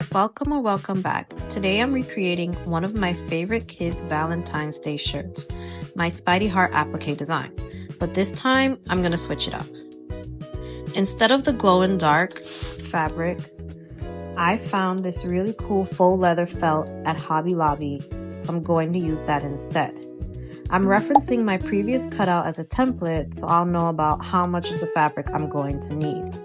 Welcome or welcome back. Today I'm recreating one of my favorite kids' Valentine's Day shirts, my Spidey Heart applique design. But this time I'm going to switch it up. Instead of the glow-in-dark fabric, I found this really cool faux leather felt at Hobby Lobby, so I'm going to use that instead. I'm referencing my previous cutout as a template, so I'll know about how much of the fabric I'm going to need.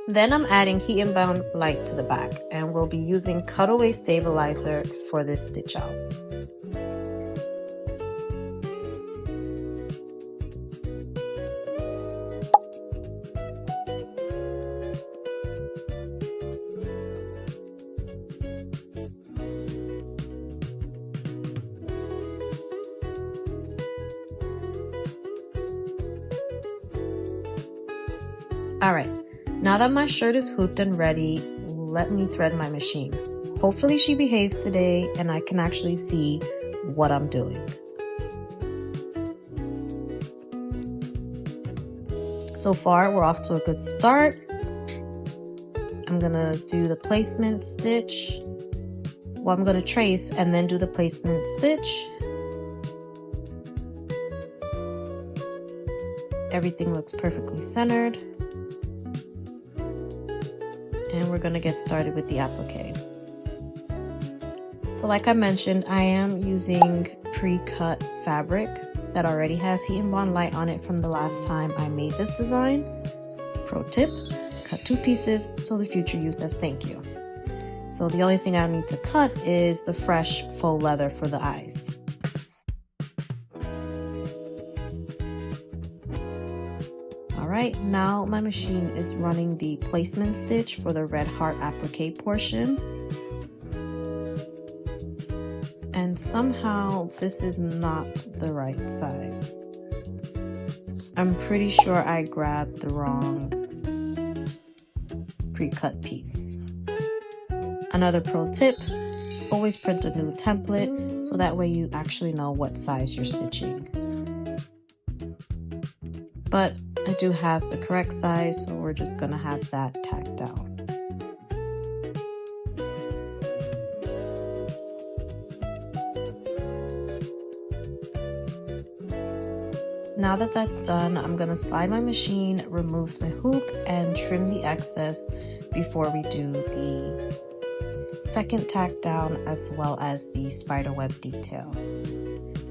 Then I'm adding heat and bound light to the back, and we'll be using cutaway stabilizer for this stitch out. Alright, now that my shirt is hooped and ready, let me thread my machine. Hopefully she behaves today and I can actually see what I'm doing. So far, we're off to a good start. I'm gonna do the placement stitch. Well, I'm gonna trace and then do the placement stitch. Everything looks perfectly centered. And we're gonna get started with the applique. So like I mentioned, I am using pre-cut fabric that already has heat and bond light on it from the last time I made this design. Pro tip, cut 2 pieces so the future use as thank you. So the only thing I need to cut is the fresh faux leather for the eyes. Alright, now my machine is running the placement stitch for the red heart applique portion. And somehow this is not the right size. I'm pretty sure I grabbed the wrong pre-cut piece. Another pro tip, always print a new template so that way you actually know what size you're stitching. But I do have the correct size, so we're just gonna have that tacked down. Now that that's done, I'm gonna slide my machine, remove the hoop, and trim the excess before we do the second tack down as well as the spiderweb detail.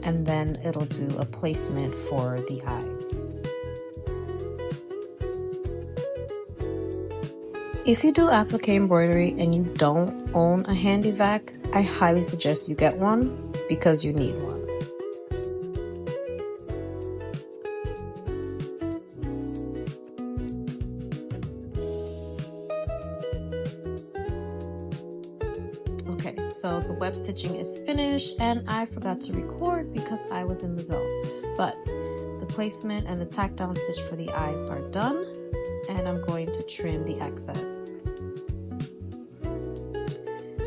And then it'll do a placement for the eyes. If you do applique embroidery and you don't own a handy vac, I highly suggest you get one because you need one. Okay, so the web stitching is finished and I forgot to record because I was in the zone. But the placement and the tack down stitch for the eyes are done. And I'm going to trim the excess.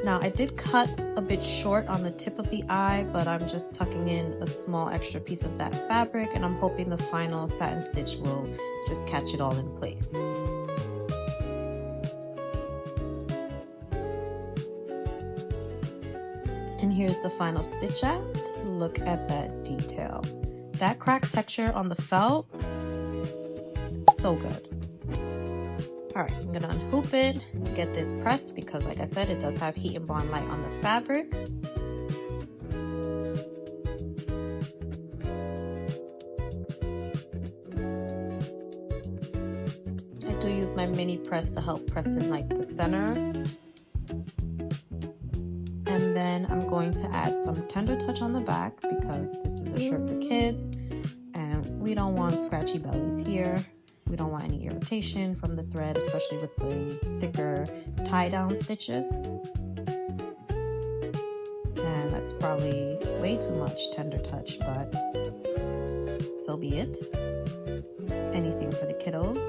Now I did cut a bit short on the tip of the eye, but I'm just tucking in a small extra piece of that fabric and I'm hoping the final satin stitch will just catch it all in place. And here's the final stitch out. Look at that detail. That cracked texture on the felt, so good. Alright, I'm gonna unhoop it, get this pressed because like I said, it does have heat and bond light on the fabric. I do use my mini press to help press in like the center. And then I'm going to add some tender touch on the back because this is a shirt for kids and we don't want scratchy bellies here. We don't want any irritation from the thread, especially with the thicker tie-down stitches. And that's probably way too much tender touch, but so be it. Anything for the kiddos.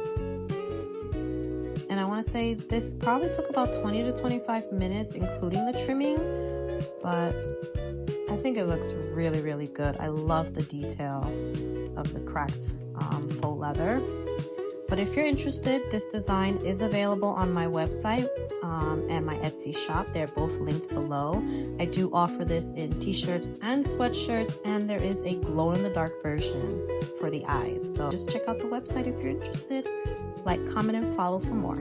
And I want to say this probably took about 20 to 25 minutes, including the trimming, but I think it looks really, really good. I love the detail of the cracked faux leather. But if you're interested, this design is available on my website and my Etsy shop. They're both linked below. I do offer this in t-shirts and sweatshirts, and there is a glow-in-the-dark version for the eyes. So just check out the website if you're interested. Like, comment, and follow for more.